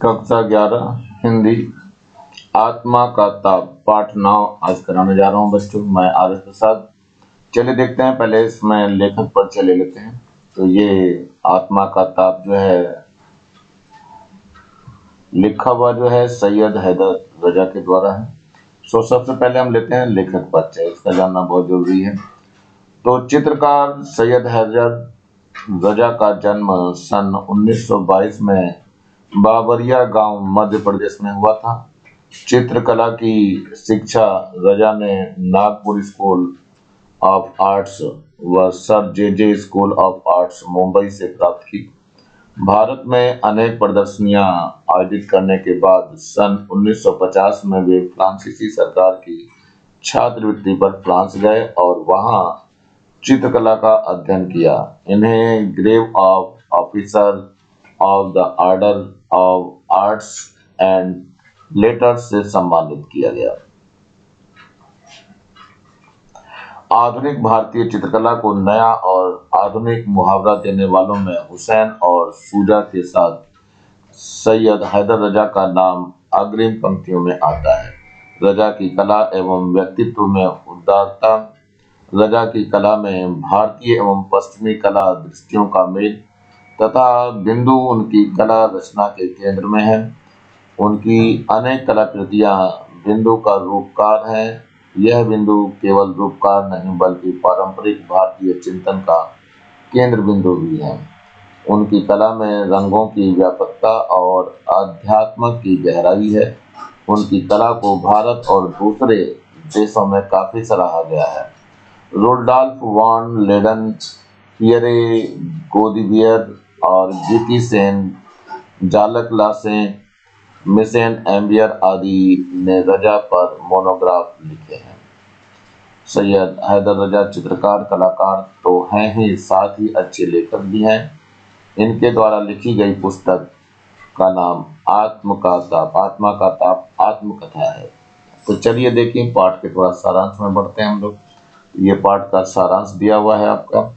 कक्षा 11 हिंदी। आत्मा का ताप पाठ 9 आज कराने जा रहा हूँ बच्चों। मैं आर.एस. प्रसाद। चलिए देखते हैं, पहले इसमें लेखक परिचय ले लेते हैं। तो ये आत्मा का ताप जो है लिखा हुआ जो है सैयद हैदर रजा के द्वारा है। सबसे पहले हम लेते हैं लेखक परिचय, इसका जानना बहुत जरूरी है। तो चित्रकार सैयद हैदर रजा का जन्म सन 1922 में बाबरिया गांव मध्य प्रदेश में हुआ था। चित्रकला की शिक्षा रजा ने नागपुर स्कूल ऑफ आर्ट्स व sir J school of arts Mumbai से प्राप्त की। भारत में अनेक प्रदर्शनियां आयोजित करने के बाद सन 1950 में वे फ्रांसीसी सरकार की छात्रवृत्ति पर फ्रांस गए और वहां चित्रकला का अध्ययन किया। इन्हें grave of officer of the order of arts and letters से सम्मानित किया गया। आधुनिक भारतीय चित्रकला को नया और आधुनिक मुहावरा देने वालों में हुसैन और सूजा के साथ सैयद हैदर रजा का नाम अग्रिम पंक्तियों में आता है। रजा की कला एवं व्यक्तित्व में उदारता, रजा की कला में भारतीय एवं पश्चिमी कला दृष्टियों का मेल तथा बिंदु उनकी कला रचना के केंद्र में है। उनकी अनेक कलाकृतियां बिंदु का रूपकार है। यह बिंदु केवल रूपकार नहीं बल्कि पारंपरिक भारतीय चिंतन का केंद्र बिंदु भी है। उनकी कला में रंगों की व्यापकता और अध्यात्म की गहराई है। उनकी कला को भारत और दूसरे देशों में काफी सराहा गया है। रोडोल्फ वॉन लेडन, पियरे गोदिवियर और गीती सेन, जालक लासे, मिसेन एम्बियर आदि ने रजा पर मोनोग्राफ लिखे हैं। सैयद हैदर रजा चित्रकार कलाकार तो हैं ही, साथ ही अच्छे लेखक भी हैं। इनके द्वारा लिखी गई पुस्तक का नाम आत्मा का ताप आत्मकथा है। तो चलिए देखिए पाठ के थोड़ा सारांश में बढ़ते हैं हम लोग। ये पाठ का सारांश दिया हुआ है आपका।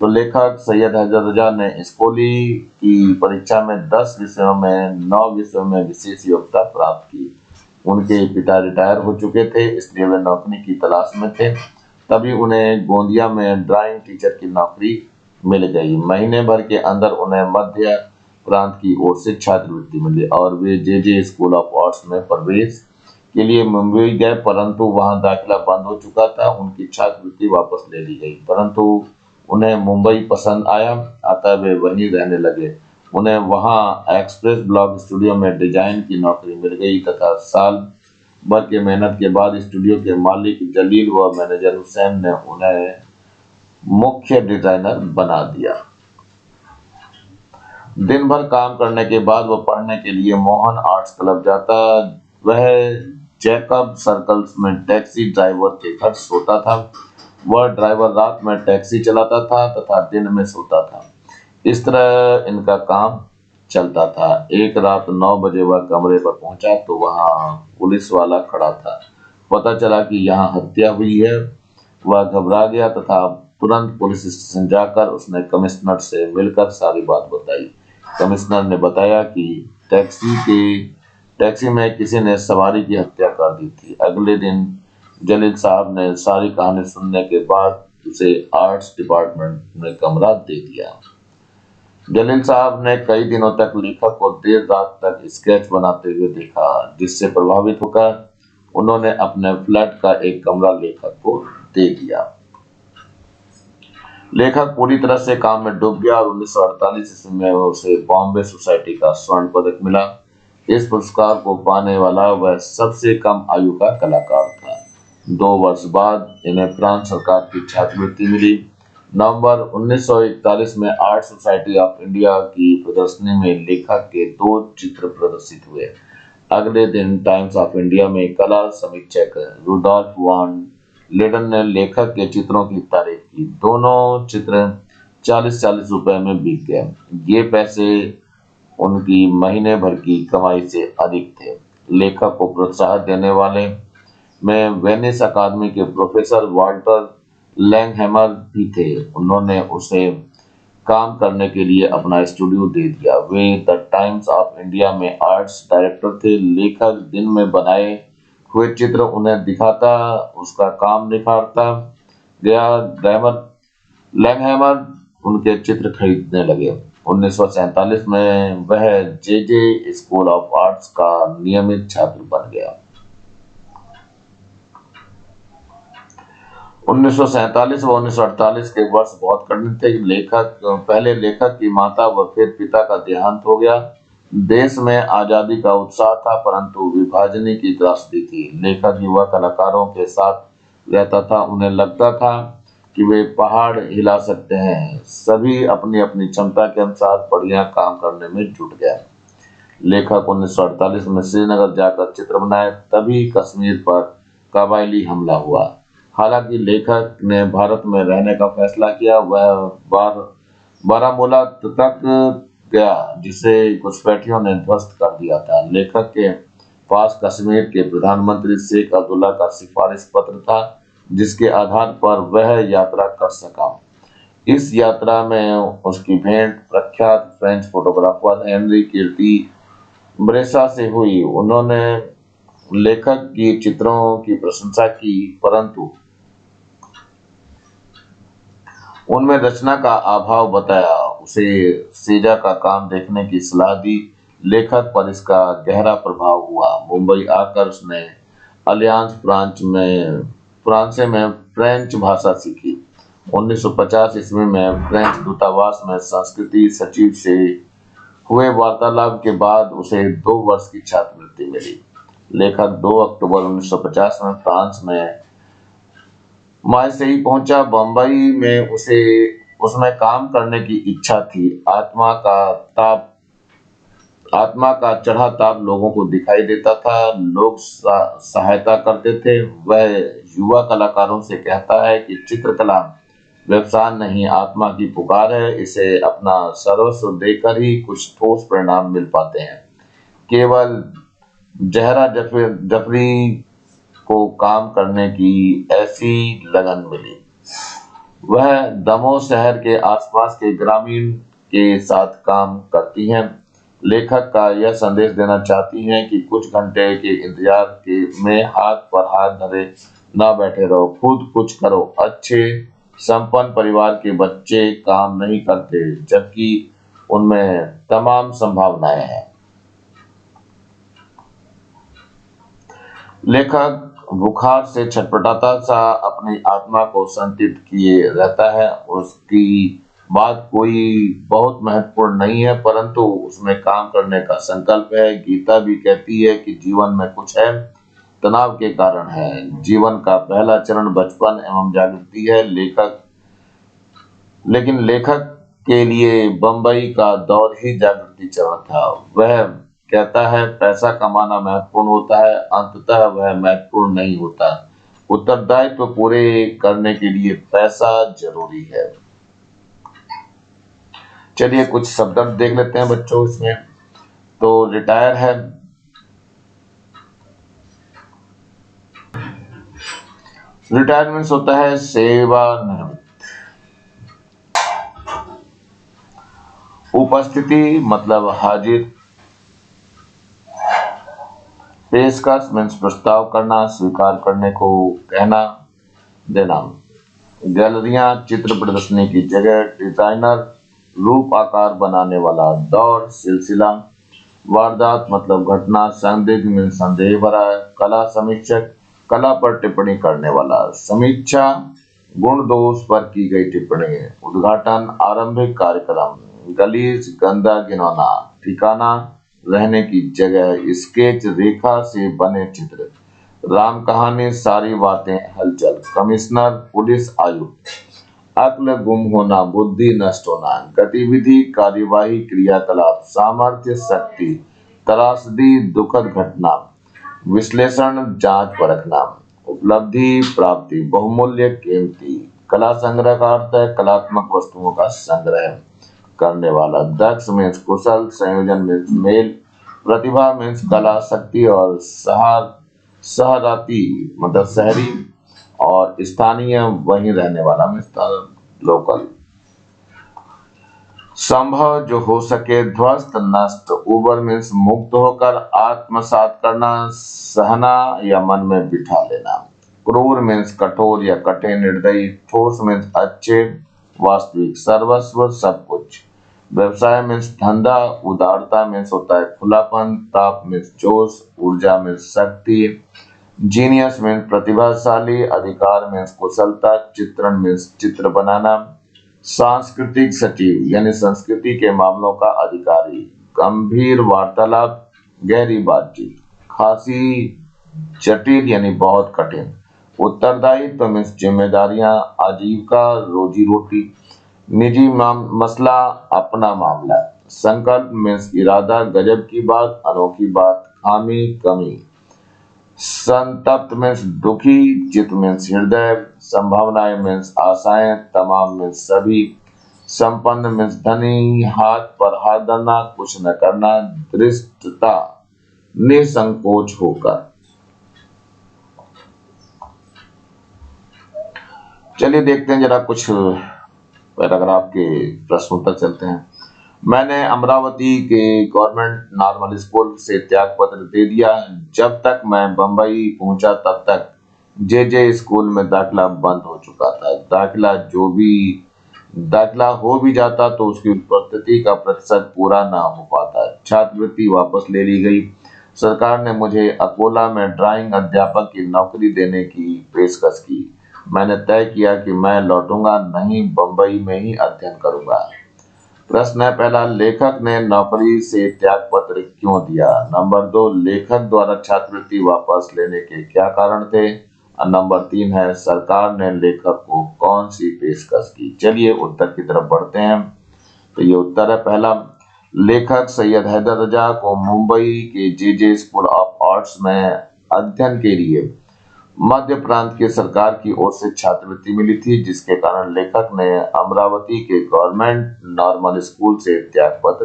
तो लेखक सैयद हैदर रजा ने स्कूली की परीक्षा में 10 विषयों में 9 विषयों में विशेष योग्यता प्राप्त की। उनके पिता रिटायर हो चुके थे, इसलिए वे नौकरी की तलाश में थे। तभी उन्हें गोंदिया में ड्राइंग टीचर की नौकरी मिल गई। महीने भर के अंदर उन्हें मध्य प्रांत की ओर से छात्रवृत्ति मिली और वे जे स्कूल ऑफ आर्ट्स में प्रवेश के लिए मुंबई गए, परंतु वहां दाखिला बंद हो चुका था। उनकी छात्रवृत्ति वापस ले ली गई, परंतु उन्हें मुंबई पसंद आया, अतः वे वहीं रहने लगे। उन्हें वहां एक्सप्रेस ब्लॉक स्टूडियो में डिजाइन की नौकरी मिल गई तथा साल भर के मेहनत के बाद स्टूडियो के मालिक जलील व मैनेजर हुसैन ने उन्हें मुख्य डिजाइनर बना दिया। दिन भर काम करने के बाद वह पढ़ने के लिए मोहन आर्ट्स क्लब जाता। वह जैकब सर्कल्स में टैक्सी ड्राइवर के घर सोता था। वह ड्राइवर रात में टैक्सी चलाता था तथा दिन में सोता था। इस तरह इनका काम चलता था। एक रात 9 बजे वह कमरे पर पहुंचा तो वहां पुलिस वाला खड़ा था। पता चला कि यहाँ हत्या हुई है। वह घबरा गया तथा तुरंत पुलिस स्टेशन जाकर उसने कमिश्नर से मिलकर सारी बात बताई। कमिश्नर ने बताया कि टैक्सी में किसी ने सवारी की हत्या कर दी थी। अगले दिन जलील साहब ने सारी कहानी सुनने के बाद उसे आर्ट्स डिपार्टमेंट में कमरा दे दिया। जलील साहब ने कई दिनों तक लेखक को देर रात तक स्केच बनाते हुए देखा, जिससे प्रभावित होकर उन्होंने अपने फ्लैट का एक कमरा लेखक को दे दिया। लेखक पूरी तरह से काम में डूब गया और 1948 ईस्वी में उसे बॉम्बे सोसाइटी का स्वर्ण पदक मिला। इस पुरस्कार को पाने वाला वह सबसे कम आयु का कलाकार था। 2 वर्ष बाद इन्हें फ्रांस सरकार की छात्रवृत्ति मिली। नवंबर 1941 में आर्ट सोसाइटी ऑफ इंडिया की प्रदर्शनी में लेखक के 2 चित्र प्रदर्शित हुए। अगले दिन टाइम्स ऑफ इंडिया में कला समीक्षक रुडोल्फ वॉन लेडन ने लेखक के चित्रों की तारीफ की। दोनों चित्र 40-40 रुपए में बिक गए। ये पैसे उनकी महीने भर की कमाई से अधिक थे। लेखक को प्रोत्साहन देने वाले में वेनिस अकादमी के प्रोफेसर वाल्टर लैंगहैमर भी थे। उन्होंने उसे काम करने के लिए अपना स्टूडियो दे दिया। Way the times of India में आर्ट्स डायरेक्टर थे। लेखक दिन में बनाए हुए चित्र उन्हें दिखाता, उसका काम निखारता गया। लैमर लैंगहैमर उनके चित्र खरीदने लगे। 1947 में वह जे स्कूल ऑफ आर्ट्स का नियमित छात्र बन गया। 1947 व 1948 के वर्ष बहुत कठिन थे। पहले लेखक की माता व फिर पिता का देहांत हो गया। देश में आजादी का उत्साह था, परंतु विभाजन की त्रासदी थी। लेखक युवा कलाकारों के साथ रहता था। उन्हें लगता था कि वे पहाड़ हिला सकते हैं। सभी अपनी अपनी क्षमता के अनुसार बढ़िया काम करने में जुट गए। लेखक 1948 में श्रीनगर जाकर चित्र बनाए, तभी कश्मीर पर कबायली हमला हुआ। हालांकि लेखक ने भारत में रहने का फैसला किया। वह बारामूला तक गया, जिसे घुसपैठियों ने ध्वस्त कर दिया था। लेखक के पास कश्मीर के प्रधानमंत्री शेख अब्दुल्ला का सिफारिश पत्र था, जिसके आधार पर वह यात्रा कर सका। इस यात्रा में उसकी भेंट प्रख्यात फ्रेंच फोटोग्राफर हेनरी कीर्ति ब्रेसा से हुई। उन्होंने लेखक की चित्रों की प्रशंसा की, परंतु उनमें रचना का अभाव बताया। उसे सेजा का काम देखने की सलाह दी। लेखक पर इसका गहरा प्रभाव हुआ। मुंबई आकर उसने अलियांज फ्रांसे में फ्रेंच भाषा सीखी। 1950 ईस्वी में फ्रेंच दूतावास में संस्कृति सचिव से हुए वार्तालाप के बाद उसे 2 वर्ष की छात्रवृत्ति मिली। लेखक 2 अक्टूबर 1950 में फ्रांस में मार्सेई पहुंचा। बम्बई में उसमें काम करने की इच्छा थी। आत्मा का चढ़ा ताप लोगों को दिखाई देता था। लोग सहायता करते थे। वह युवा कलाकारों से कहता है कि चित्रकला व्यवसाय नहीं, आत्मा की पुकार है। इसे अपना सर्वस्व देकर ही कुछ ठोस परिणाम मिल पाते हैं। केवल जहरा जफरी को काम करने की ऐसी लगन मिली। वह दमोह शहर के आसपास के ग्रामीण के साथ काम करती हैं। लेखक का यह संदेश देना चाहती हैं कि कुछ घंटे के में हाथ पर हाथ धरे ना बैठे रहो, खुद कुछ करो। अच्छे संपन्न परिवार के बच्चे काम नहीं करते, जबकि उनमें तमाम संभावनाएं हैं। लेखक बुखार से छटपटाता सा अपनी आत्मा को संतृप्त किए रहता है। उसकी बात कोई बहुत महत्वपूर्ण नहीं है, परंतु उसमें काम करने का संकल्प है। गीता भी कहती है कि जीवन में कुछ है, तनाव के कारण है। जीवन का पहला चरण बचपन एवं जागृति है। लेकिन लेखक के लिए बंबई का दौर ही जागृति चरण था। वह कहता है, पैसा कमाना महत्वपूर्ण होता है, अंततः वह महत्वपूर्ण नहीं होता। उत्तरदायित्व पूरे करने के लिए पैसा जरूरी है। चलिए कुछ शब्द देख लेते हैं बच्चों इसमें। तो रिटायर है, रिटायरमेंट होता है सेवानिवृत्त। उपस्थिति मतलब हाजिर। पेशकश मीन्स प्रस्ताव करना, स्वीकार करने को कहना देना। गैलरियां चित्र प्रदर्शनी की जगह। डिजाइनर रूप आकार बनाने वाला। दौर सिलसिला। वारदात मतलब घटना। संदिग्ध मीन्स संदेह भरा। कला समीक्षक कला पर टिप्पणी करने वाला। समीक्षा गुण दोष पर की गई टिप्पणी। उद्घाटन आरंभिक कार्यक्रम। गलीज गंदा घिनौना। ठिकाना रहने की जगह। स्केच रेखा से बने चित्र। राम कहानी सारी बातें हलचल। कमिश्नर पुलिस आयुक्त। अक्ल गुम होना बुद्धि नष्ट होना। गतिविधि कार्यवाही क्रियाकलाप। सामर्थ्य शक्ति। त्रासदी दुखद घटना। विश्लेषण जांच परखना। उपलब्धि प्राप्ति बहुमूल्य कीमती। कला संग्रह का अर्थ है कलात्मक वस्तुओं का संग्रह करने वाला। दक्ष मीन्स कुशल। संयोजन मीन्स मेल। प्रतिभा मीन्स कला शक्ति। और शहराती मतलब शहरी। और स्थानीय वहीं रहने वाला मीन्स लोकल। संभव जो हो सके ध्वस्त नष्ट। उबर मीन्स मुक्त होकर, आत्मसात करना, सहना या मन में बिठा लेना। क्रूर मीन्स कठोर या कठिन, निर्दयी। ठोस मीन्स अच्छे, वास्तविक, सर्वस्व, सब कुछ। व्यवसाय मीन्स धंधा। उदारता मीन्स होता है खुलापन। ताप मीन्स जोश। ऊर्जा मीन्स शक्ति। जीनियस मीन्स प्रतिभाशाली। अधिकार मीन्स कुशलता। चित्रण मीन्स चित्र बनाना। सांस्कृतिक सचिव यानी संस्कृति के मामलों का अधिकारी। गंभीर वार्तालाप, गहरी बातचीत। खासी जटिल यानी बहुत कठिन। उत्तरदायित्व मीन्स जिम्मेदारियां, आजीविका, रोजी रोटी। निजी मसला, अपना मामला। संकल्प मीन्स इरादा, गजब की बात, अनोखी बात, खामी, कमी। संतप्त मीन्स दुखी। चित मीन्स हृदय। संभावनाएं मीन्स आशाएं। तमाम मीन्स सभी। संपन्न मीन्स धनी। हाथ पर हाथ धरना, कुछ न करना। धृष्टता, निसंकोच होकर। चलिए देखते हैं जरा कुछ पैराग्राफ के प्रश्न उत्तर चलते हैं। मैंने अमरावती के गवर्नमेंट नॉर्मल स्कूल से त्याग पत्र दे दिया। जब तक मैं बंबई पहुंचा तब तक जे स्कूल में दाखिला बंद हो चुका था। दाखिला हो भी जाता तो उसकी उपस्थिति का प्रतिशत पूरा ना हो पाता। छात्रवृत्ति वापस ले ली गई। सरकार ने मुझे अकोला में ड्राइंग अध्यापक की नौकरी देने की पेशकश की। मैंने तय किया कि मैं लौटूंगा नहीं, बंबई में ही अध्ययन करूंगा। प्रश्न है पहला, लेखक ने नौकरी से त्याग पत्र क्यों दिया? नंबर 2, लेखक द्वारा छात्रवृत्ति वापस लेने के क्या कारण थे? और नंबर 3 है, सरकार ने लेखक को कौन सी पेशकश की? चलिए उत्तर की तरफ बढ़ते हैं। तो ये उत्तर है पहला, लेखक सैयद हैदर रजा को मुंबई के जे स्कूल ऑफ आर्ट्स में अध्ययन के लिए मध्य प्रांत की सरकार की ओर से छात्रवृत्ति मिली थी, जिसके कारण लेखक ने अमरावती के गवर्नमेंट नॉर्मल स्कूल से त्याग पत्र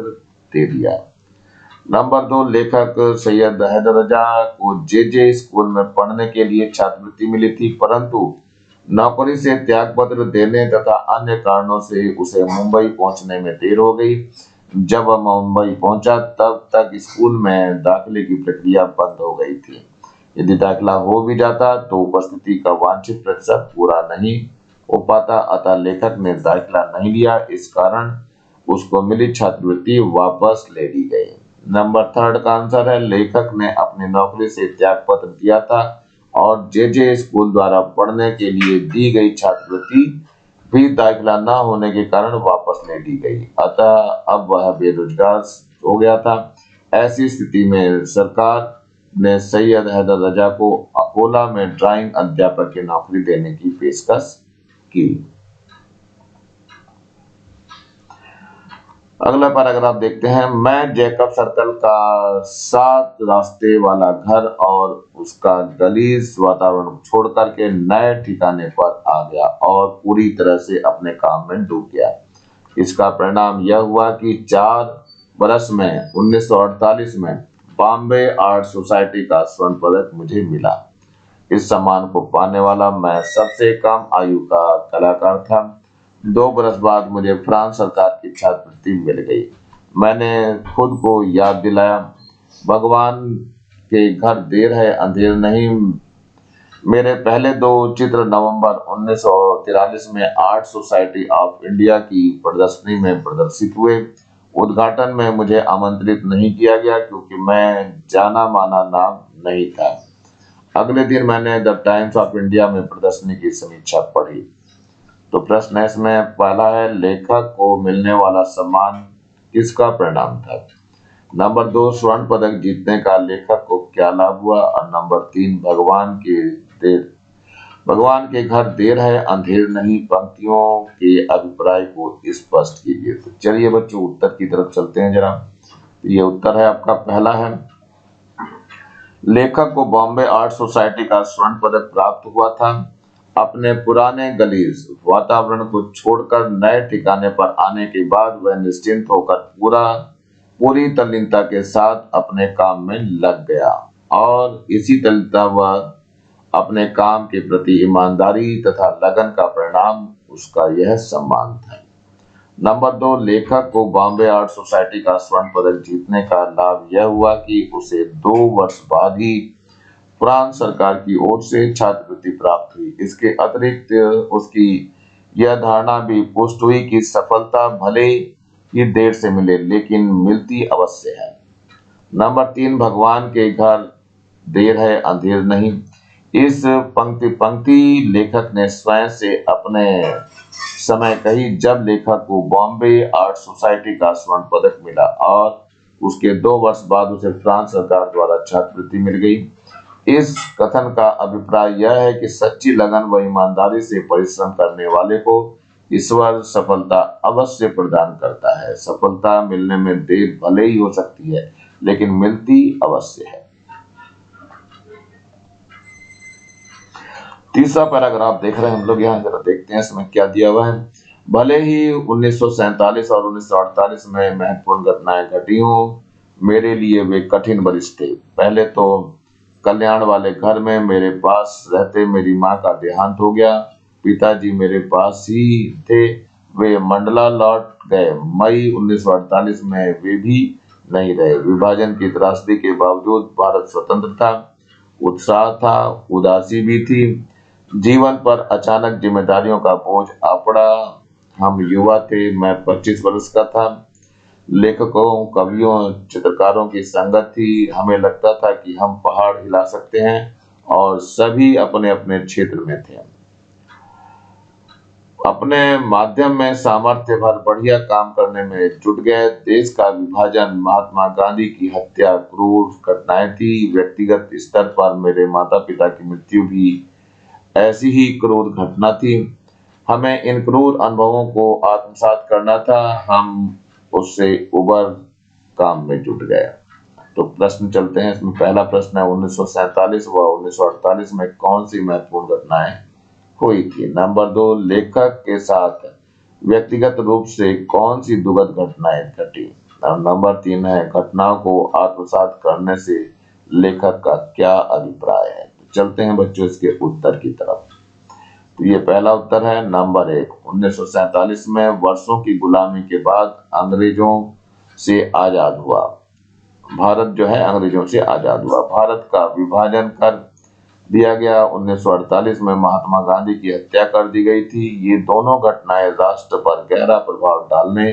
दे दिया। नंबर 2, लेखक सैयद हैदर रजा को जे स्कूल में पढ़ने के लिए छात्रवृत्ति मिली थी, परंतु नौकरी से त्याग पत्र देने तथा अन्य कारणों से उसे मुंबई पहुंचने में देर हो गई। जब वह मुंबई पहुंचा तब तक स्कूल में दाखिले की प्रक्रिया बंद हो गई थी। यदि दाखिला हो भी जाता तो उपस्थिति का वांछित प्रतिशत पूरा नहीं हो पाता, अतः लेखक ने दाखिला नहीं लिया। इस कारण उसको मिली छात्रवृत्ति वापस ले ली गई। नंबर 3 का आंसर है, लेखक ने अपनी नौकरी से त्याग पत्र दिया था और जे स्कूल द्वारा पढ़ने के लिए दी गई छात्रवृत्ति भी दाखिला न होने के कारण वापस ले ली गई, अतः अब वह बेरोजगार हो गया था। ऐसी स्थिति में सरकार ने सैयद हैदर रजा को अकोला में ड्राइंग अध्यापक की नौकरी देने की पेशकश की। अगला पैराग्राफ देखते हैं। मैं जैकब सर्कल का 7 रास्ते वाला घर और उसका गलीज वातावरण छोड़कर के नए ठिकाने पर आ गया और पूरी तरह से अपने काम में डूब गया। इसका परिणाम यह हुआ कि 4 बरस में 1948 में बॉम्बे आर्ट सोसाइटी का स्वर्ण पदक मुझे मिला। इस सम्मान को पाने वाला मैं सबसे कम आयु का कलाकार था। 2 बरस बाद मुझे फ्रांस सरकार की छात्रवृत्ति मिल गई। मैंने खुद को याद दिलाया, भगवान के घर देर है अंधेर नहीं। मेरे पहले 2 चित्र नवंबर 1943 में आर्ट सोसाइटी ऑफ इंडिया की प्रदर्शनी में प्रदर्शित हुए। उद्घाटन में मुझे आमंत्रित नहीं किया गया क्योंकि मैं जाना माना नाम नहीं था। अगले दिन मैंने द टाइम्स ऑफ इंडिया में प्रदर्शनी की समीक्षा पढ़ी। तो प्रश्न है इसमें पहला है, लेखक को मिलने वाला सम्मान किसका परिणाम था? नंबर 2, स्वर्ण पदक जीतने का लेखक को क्या लाभ हुआ? और नंबर 3, भगवान के घर देर है अंधेर नहीं पंक्तियों के अभिप्राय को स्पष्ट कीजिए। तो चलिए बच्चों उत्तर की तरफ चलते हैं जरा। तो ये उत्तर है आपका पहला है, लेखक को बॉम्बे आर्ट सोसाइटी का स्वर्ण पदक प्राप्त हुआ था। अपने पुराने गलीज वातावरण को छोड़कर नए ठिकाने पर आने के बाद वह निश्चिंत होकर पूरी तल्लीनता के साथ अपने काम में लग गया और इसी तल्लीनता वह अपने काम के प्रति ईमानदारी तथा लगन का परिणाम उसका यह सम्मान था। नंबर 2, लेखक को बॉम्बे आर्ट सोसाइटी का स्वर्ण पदक जीतने का लाभ यह हुआ कि उसे 2 वर्ष बाद ही फ्रांस सरकार की ओर से छात्रवृत्ति प्राप्त हुई। इसके अतिरिक्त उसकी यह धारणा भी पुष्ट हुई कि सफलता भले ही देर से मिले लेकिन मिलती अवश्य है। नंबर 3, भगवान के घर देर है अंधेर नहीं। इस पंक्ति लेखक ने स्वयं से अपने समय कही जब लेखक को बॉम्बे आर्ट सोसाइटी का स्वर्ण पदक मिला और उसके 2 वर्ष बाद उसे फ्रांस सरकार द्वारा छात्रवृत्ति मिल गई। इस कथन का अभिप्राय यह है कि सच्ची लगन व ईमानदारी से परिश्रम करने वाले को ईश्वर सफलता अवश्य प्रदान करता है। सफलता मिलने में देर भले ही हो सकती है लेकिन मिलती अवश्य है। तीसरा पैराग्राफ देख रहे हैं हम लोग, यहाँ जरा देखते हैं इसमें क्या दिया हुआ है। भले ही 1947 और 1948 में महत्वपूर्ण घटनाएं घटी हों, मेरे लिए वे कठिन वर्ष थे। पहले तो कल्याण वाले घर में मेरे पास रहते मेरी माँ का देहांत हो गया। पिताजी मेरे पास ही थे, वे मंडला लौट गए। मई 1948 में वे भी नहीं रहे। विभाजन की त्रासदी के बावजूद भारत स्वतंत्र था, उत्साह था, उदासी भी थी। जीवन पर अचानक जिम्मेदारियों का बोझ आ पड़ा। हम युवा थे, मैं 25 वर्ष का था। लेखकों, कवियों, चित्रकारों की संगत थी। हमें लगता था कि हम पहाड़ हिला सकते हैं और सभी अपने अपने क्षेत्र में थे। अपने माध्यम में सामर्थ्य भर बढ़िया काम करने में जुट गए। देश का विभाजन, महात्मा गांधी की हत्या, क्रूर घटनाएं थी। व्यक्तिगत स्तर पर मेरे माता पिता की मृत्यु भी ऐसी ही क्रूर घटना थी। हमें इन क्रूर अनुभवों को आत्मसात करना था। हम उससे उबर काम में जुट गए। तो प्रश्न चलते हैं इसमें। पहला प्रश्न है 1947 व 1948 में कौन सी महत्वपूर्ण घटनाएं हुई थी। नंबर 2, लेखक के साथ व्यक्तिगत रूप से कौन सी दुखद घटनाएं घटी। नंबर 3 है घटनाओं को आत्मसात करने से लेखक का क्या अभिप्राय है। तो चलते हैं बच्चों इसके उत्तर की तरफ। तो ये पहला उत्तर है नंबर 1, 1947 में वर्षों की गुलामी के बाद अंग्रेजों से आजाद हुआ। भारत जो है अंग्रेजों से आजाद हुआ। भारत का विभाजन कर दिया गया। 1948 में महात्मा गांधी की हत्या कर दी गई थी। ये दोनों घटनाएं राष्ट्र पर गहरा प्रभाव डालने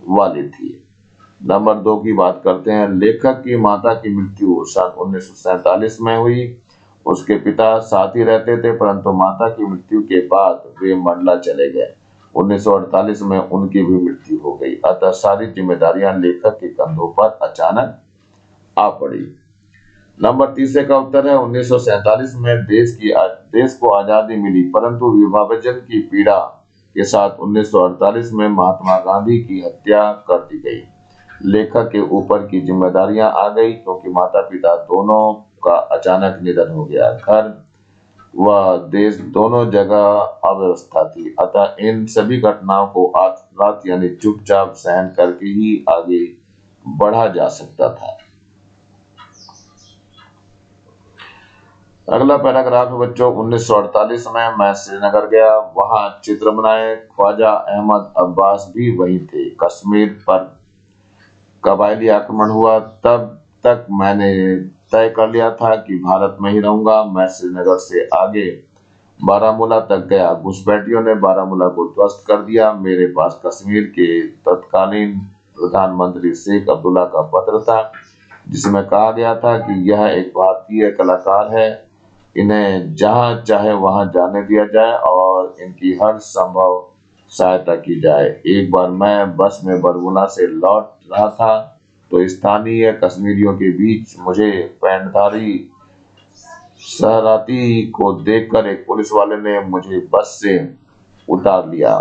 वाली थी। नंबर 2 की बात करते हैं। लेखक की माता की मृत्यु सन 1947 में हुई। उसके पिता साथ ही रहते थे परंतु माता की मृत्यु के बाद वे मंडला चले गए। 1948 में उनकी भी मृत्यु हो गई। अतः सारी जिम्मेदारियां लेखक के कंधों पर अचानक आ पड़ी। नंबर 3 का उत्तर है 1947 में देश को आजादी मिली परंतु विभाजन की पीड़ा के साथ 1948 में महात्मा गांधी की हत्या कर दी गई। लेखक के ऊपर की जिम्मेदारियां आ गई क्योंकि माता पिता दोनों का अचानक निधन हो गया। घर व देश दोनों जगह अव्यवस्था थी। अतः इन सभी घटनाओं को रात यानी चुपचाप सहन करके ही आगे बढ़ा जा सकता था। अगला पैराग्राफ है बच्चों 1948 में मैं श्रीनगर गया, वहां चित्र बनाए। ख्वाजा अहमद अब्बास भी वहीं थे। कश्मीर पर कबायली आक्रमण हुआ, तब तक मैंने तय कर लिया था कि भारत में ही रहूंगा। मैं श्रीनगर से आगे बारामूला तक गया। घुसपैठियों ने बारामूला को ध्वस्त कर दिया। मेरे पास कश्मीर के तत्कालीन प्रधानमंत्री शेख अब्दुल्ला का पत्र था जिसमें कहा गया था कि यह एक भारतीय कलाकार है, इन्हें जहां चाहे वहां जाने दिया जाए और इनकी हर संभव सहायता की जाए। एक बार मैं बस में बरगुना से लौट रहा था तो स्थानीय कश्मीरियों के बीच मुझे पैंटधारी शरारती को देखकर एक पुलिस वाले ने मुझे बस से उतार लिया।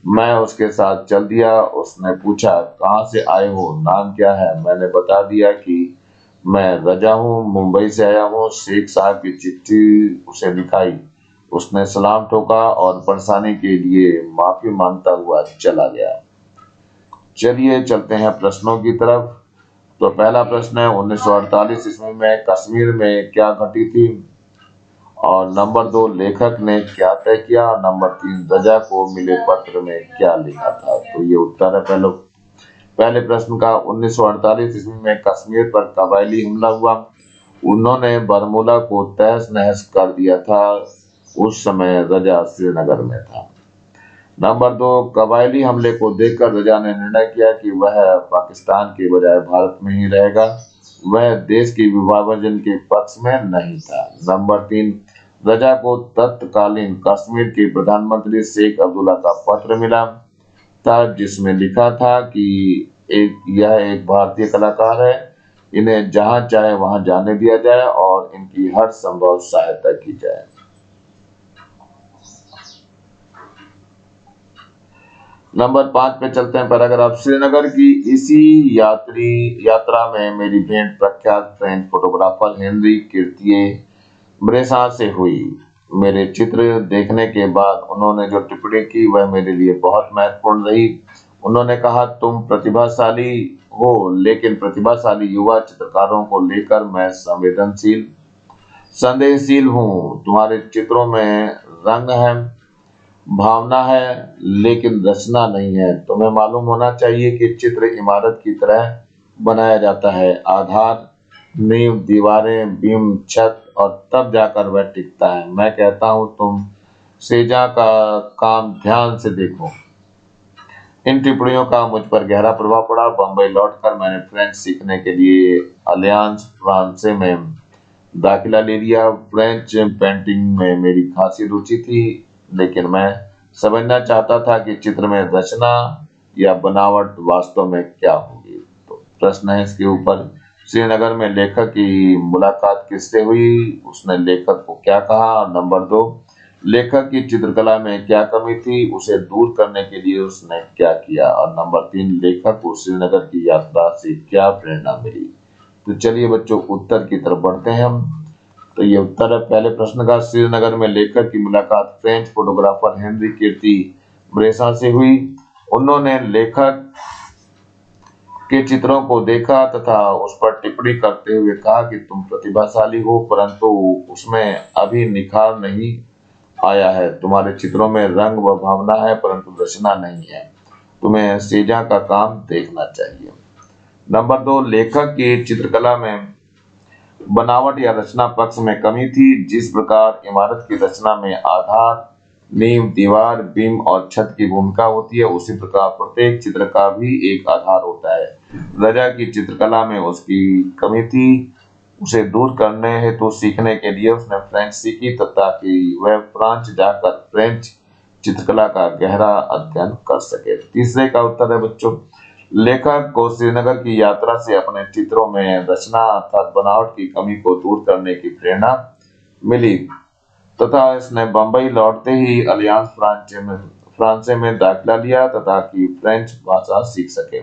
मैं उसके साथ चल दिया। उसने पूछा कहाँ से आए हो, नाम क्या है। मैंने बता दिया कि मैं रजा हूँ, मुंबई से आया हूँ। शेख साहब की चिट्ठी उसे दिखाई। उसने सलाम ठोका और परेशानी के लिए माफी मांगता हुआ चला गया। चलिए चलते हैं प्रश्नों की तरफ। तो पहला प्रश्न है 1948 ईस्वी में कश्मीर में क्या घटी थी और नंबर 2 लेखक ने क्या तय किया, और नंबर 3 रजा को मिले पत्र में क्या लिखा था। तो ये उत्तर है पहले प्रश्न का। 1948 ईस्वी में कश्मीर पर कबायली हमला हुआ। उन्होंने बरमूला को तहस नहस कर दिया था। उस समय रजा श्रीनगर में था। नंबर 2 कबायली हमले को देखकर रजा ने निर्णय किया कि वह पाकिस्तान के बजाय भारत में ही रहेगा। वह देश के विभाजन के पक्ष में नहीं था। नंबर 3 रजा को तत्कालीन कश्मीर के प्रधानमंत्री शेख अब्दुल्ला का पत्र मिला था, जिसमें लिखा था कि यह एक भारतीय कलाकार है, इन्हें जहां चाहे वहां जाने दिया जाए और इनकी हर संभव सहायता की जाए। नंबर 5 पे चलते हैं। पैराग्राफ श्रीनगर की इसी यात्रा में मेरी भेंट प्रख्यात फ्रेंच फोटोग्राफर हेनरी किर्तिये ब्रेसा से हुई। मेरे चित्र देखने के बाद उन्होंने जो टिप्पणी की वह मेरे लिए बहुत महत्वपूर्ण रही। उन्होंने कहा, तुम प्रतिभाशाली हो, लेकिन प्रतिभाशाली युवा चित्रकारों को लेकर मैं संदेहशील हूँ। तुम्हारे चित्रों में रंग है, भावना है, लेकिन रचना नहीं है। तुम्हें मालूम होना चाहिए कि चित्र इमारत की तरह बनाया जाता है। आधार, नींव, दीवारें, बीम, छत, और तब जाकर वह टिकता है। मैं कहता हूँ तुम सेजा का काम ध्यान से देखो। इन टिप्पणियों का मुझ पर गहरा प्रभाव पड़ा। बंबई लौटकर मैंने फ्रेंच सीखने के लिए अलियांस फ्रांसे में दाखिला ले लिया। फ्रेंच पेंटिंग में मेरी खासी रुचि थी, लेकिन मैं समझना चाहता था कि चित्र में रचना या बनावट वास्तव में क्या होगी। तो प्रश्न है इसके ऊपर, श्रीनगर में लेखक की मुलाकात किससे हुई, उसने लेखक को क्या कहा। और नंबर 2 लेखक की चित्रकला में क्या कमी थी, उसे दूर करने के लिए उसने क्या किया। और नंबर 3 लेखक को श्रीनगर की यात्रा से क्या प्रेरणा मिली। तो चलिए बच्चों, उत्तर की तरफ बढ़ते हैं हम। तो ये उत्तर है पहले प्रश्न का। श्रीनगर में लेखक की मुलाकात फ्रेंच फोटोग्राफर हेनरी किर्ती ब्रेसा से हुई। उन्होंने लेखक के चित्रों को देखा तथा उस पर टिप्पणी करते हुए कहा कि तुम प्रतिभाशाली हो, परंतु उसमें अभी निखार नहीं आया है। तुम्हारे चित्रों में रंग व भावना है, परंतु रचना नहीं है। तुम्हें सेजा का काम देखना चाहिए। नंबर 2 लेखक की चित्रकला में बनावट या रचना पक्ष में कमी थी। जिस प्रकार इमारत की रचना में आधार, नींव, दीवार, बीम और छत की भूमिका होती है, उसी प्रकार प्रत्येक चित्र का भी एक आधार होता है। रजा की चित्रकला में उसकी कमी थी। उसे दूर करने हेतु सीखने के लिए उसने फ्रेंच सीखी तथा कि वह फ्रांस जाकर फ्रेंच चित्रकला का गहरा अध्ययन कर सके। तीसरे का उत्तर है बच्चों, लेखक को श्रीनगर की यात्रा से अपने चित्रों में रचना अर्थात बनावट की कमी को दूर करने की प्रेरणा मिली तथा इसने बंबई लौटते ही अलियांस फ्रांसे में दाखिला लिया तथा कि फ्रेंच भाषा सीख सके।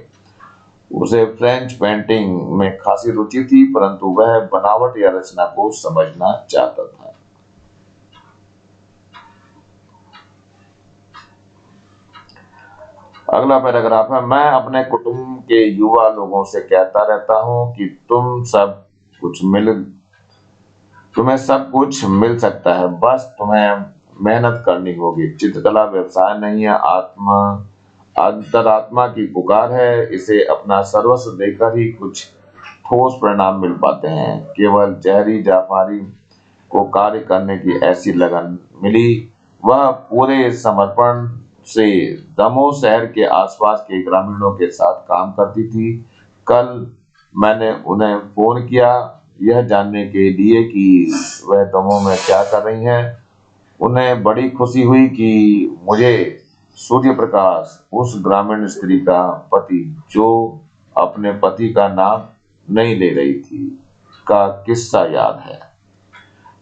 उसे फ्रेंच पेंटिंग में खासी रुचि थी, परंतु वह बनावट या रचना को समझना चाहता था। अगला पैराग्राफ है, मैं अपने कुटुंब के युवा लोगों से कहता रहता हूँ कि तुम्हें सब कुछ मिल सकता है, बस तुम्हें मेहनत करनी होगी। चित्रकला व्यवसाय नहीं है, अंतरात्मा की पुकार है। इसे अपना सर्वस्व देकर ही कुछ ठोस परिणाम मिल पाते हैं। केवल जहरी जाफारी को कार्य करने की ऐसी लगन मिली। वह पूरे समर्पण से दमोह शहर के आसपास के ग्रामीणों के साथ काम करती थी। कल मैंने उन्हें फोन किया यह जानने के लिए कि वह दमोह में क्या कर रही हैं। उन्हें बड़ी खुशी हुई कि मुझे सूर्य प्रकाश, उस ग्रामीण स्त्री का पति जो अपने पति का नाम नहीं ले रही थी, का किस्सा याद है।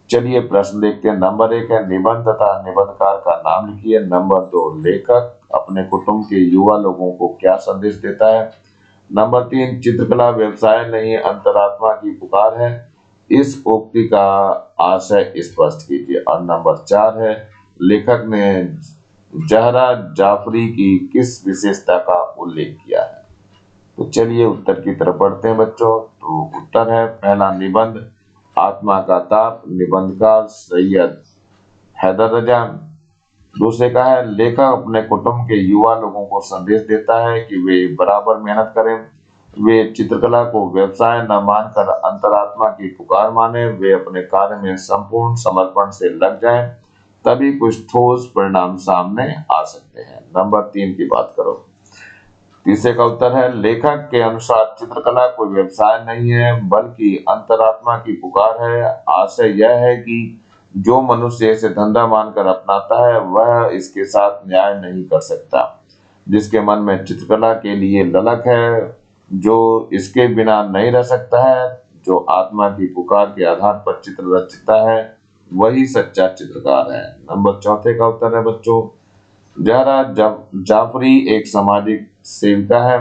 चलिए प्रश्न देखते हैं। नंबर 1 है, निबंध तथा निबंधकार का नाम लिखिए। नंबर 2 लेखक अपने कुटुंब के युवा लोगों को क्या संदेश देता है। नंबर 3 चित्रकला व्यवसाय नहीं अंतरात्मा की पुकार है, इस उक्ति का आशय स्पष्ट कीजिए। और नंबर 4 है, लेखक ने जहरा जाफरी की किस विशेषता का उल्लेख किया है। तो चलिए उत्तर की तरफ बढ़ते हैं बच्चों। तो उत्तर है पहला निबंध। आत्मा का ताप, निबंधकार सैयद हैदर रजा। दूसरे का है लेखक अपने कुटुंब के युवा लोगों को संदेश देता है कि वे बराबर मेहनत करें, वे चित्रकला को व्यवसाय न मानकर अंतरात्मा की पुकार माने, वे अपने कार्य में संपूर्ण समर्पण से लग जाएं, तभी कुछ ठोस परिणाम सामने आ सकते हैं। नंबर 3 की बात करो। तीसरे का उत्तर है लेखक के अनुसार चित्रकला कोई व्यवसाय नहीं है बल्कि अंतरात्मा की पुकार है। आशय यह है कि जो मनुष्य इसे धंधा मानकर अपनाता है वह इसके साथ न्याय नहीं कर सकता। जिसके मन में चित्रकला के लिए ललक है, जो इसके बिना नहीं रह सकता है, जो आत्मा की पुकार के आधार पर चित्र रचता है, वही सच्चा चित्रकार है। नंबर 4 का उत्तर है बच्चों, जहरा जाफरी एक सामाजिक सेविका है।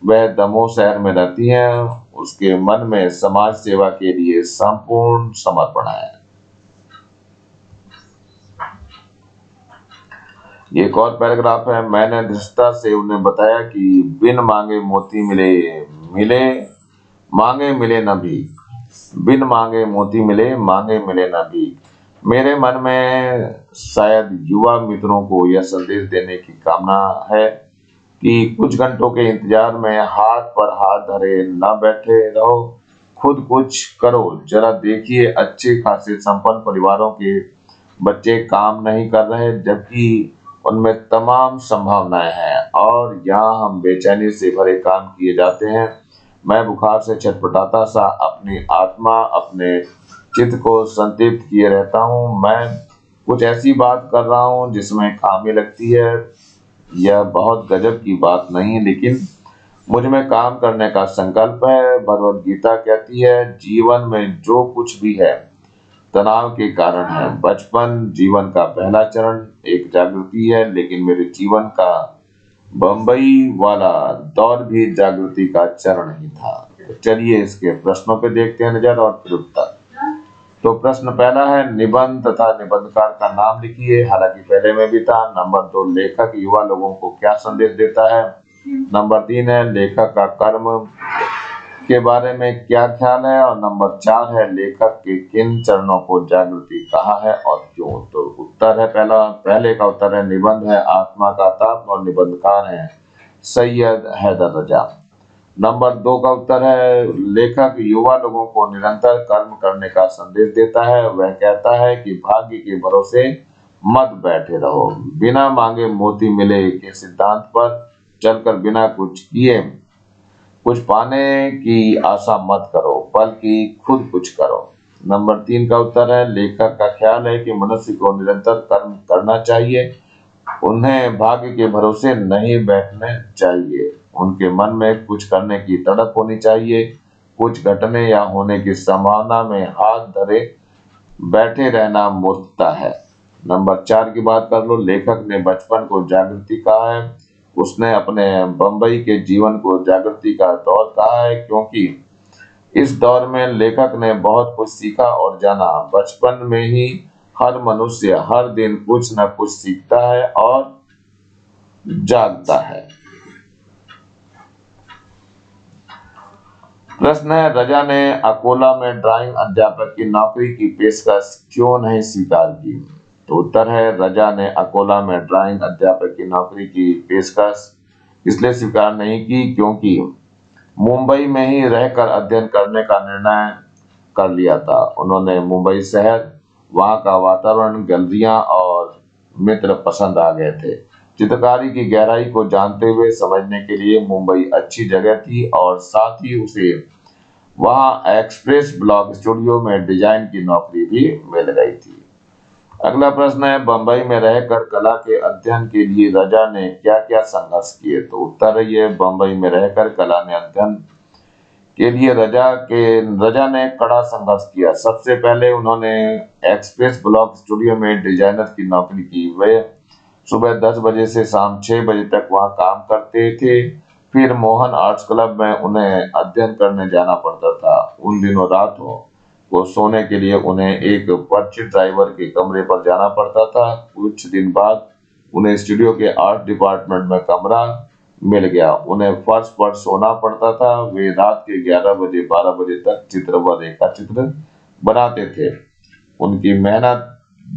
वह दमोह शहर में रहती है। उसके मन में समाज सेवा के लिए संपूर्ण समर्पण है। एक और पैराग्राफ है, मैंने धृष्टता से उन्हें बताया कि बिन मांगे मोती मिले मिले मांगे मिले न भी, बिन मांगे मोती मिले मांगे मिले न भी। मेरे मन में शायद युवा मित्रों को यह संदेश देने की कामना है कि कुछ घंटों के इंतजार में हाथ पर हाथ धरे न बैठे रहो, खुद कुछ करो। जरा देखिए, अच्छे खासे संपन्न परिवारों के बच्चे काम नहीं कर रहे जबकि उनमें तमाम संभावनाएं हैं, और यहाँ हम बेचैनी से भरे काम किए जाते हैं। मैं बुखार से छटपटाता सा अपनी आत्मा अपने चित्त को संतृप्त किए रहता हूँ। मैं कुछ ऐसी बात कर रहा हूँ जिसमें खामी लगती है। यह बहुत गजब की बात नहीं, लेकिन मुझ में काम करने का संकल्प है। भगवद गीता कहती है, जीवन में जो कुछ भी है तनाव के कारण है। बचपन जीवन का पहला चरण एक जागृति है, लेकिन मेरे जीवन का बंबई वाला दौर भी जागृति का चरण ही था। तो चलिए इसके प्रश्नों पे देखते हैं नजर और फिर उत्तर। तो प्रश्न पहला है, निबंध तथा निबंधकार का नाम लिखिए। हालांकि पहले में भी था। नंबर 2, लेखक युवा लोगों को क्या संदेश देता है। नंबर 3 है, लेखक का कर्म के बारे में क्या ख्याल है। और नंबर 4 है, लेखक के किन चरणों को जागृति कहा है और क्यों। तो उत्तर है पहले का उत्तर है निबंध है आत्मा का ताप, और निबंधकार है सैयद हैदर रजा। नंबर 2 का उत्तर है, लेखक युवा लोगों को निरंतर कर्म करने का संदेश देता है। वह कहता है कि भाग्य के भरोसे मत बैठे रहो, बिना मांगे मोती मिले के सिद्धांत पर चलकर बिना कुछ किए कुछ पाने की आशा मत करो, बल्कि खुद कुछ करो। नंबर 3 का उत्तर है, लेखक का ख्याल है कि मनुष्य को निरंतर कर्म करना चाहिए, उन्हें भाग्य के भरोसे नहीं बैठने चाहिए। उनके मन में कुछ करने की तड़प होनी चाहिए। कुछ घटने या होने की संभावना में हाथ धरे बैठे रहना मूर्खता है। नंबर 4 की बात कर लो, लेखक ने बचपन को जागृति कहा है। उसने अपने बंबई के जीवन को जागृति का दौर कहा है, क्योंकि इस दौर में लेखक ने बहुत कुछ सीखा और जाना। बचपन में ही हर मनुष्य हर दिन कुछ न कुछ सीखता है और जागता है। प्रश्न है, रजा ने अकोला में ड्राइंग अध्यापक की नौकरी की पेशकश क्यों नहीं स्वीकार की। तो उत्तर है, रजा ने अकोला में ड्राइंग अध्यापक की नौकरी की पेशकश इसलिए स्वीकार नहीं की क्योंकि मुंबई में ही रहकर अध्ययन करने का निर्णय कर लिया था। उन्होंने मुंबई शहर, वहां का वातावरण, गैलरियां और मित्र पसंद आ गए थे। चित्रकारी की गहराई को जानते हुए समझने के लिए मुंबई अच्छी जगह थी, और साथ ही उसे वहां एक्सप्रेस ब्लॉक स्टूडियो में डिजाइन की नौकरी भी मिल गई थी। अगला प्रश्न है, बंबई में रहकर कला के अध्ययन के लिए रजा ने क्या क्या संघर्ष किए। तो उत्तर है, ये बंबई में रहकर कला ने अध्ययन के लिए रजा ने कड़ा संघर्ष किया। सबसे पहले उन्होंने एक्सप्रेस ब्लॉक स्टूडियो में डिजाइनर की नौकरी की। वे सुबह 10 बजे से शाम 6 बजे तक वहां काम करते थे। फिर मोहन आर्ट्स क्लब में उन्हें अध्ययन करने जाना पड़ता था। उन दिनों रातों को सोने के लिए उन्हें एक परिचित ड्राइवर के कमरे पर जाना पड़ता था। कुछ दिन बाद उन्हें स्टूडियो के आर्ट डिपार्टमेंट में कमरा मिल गया। उन्हें फर्श पर सोना पड़ता था। वे रात के 11 बजे 12 बजे तक चित्र व रेखा चित्र बनाते थे। उनकी मेहनत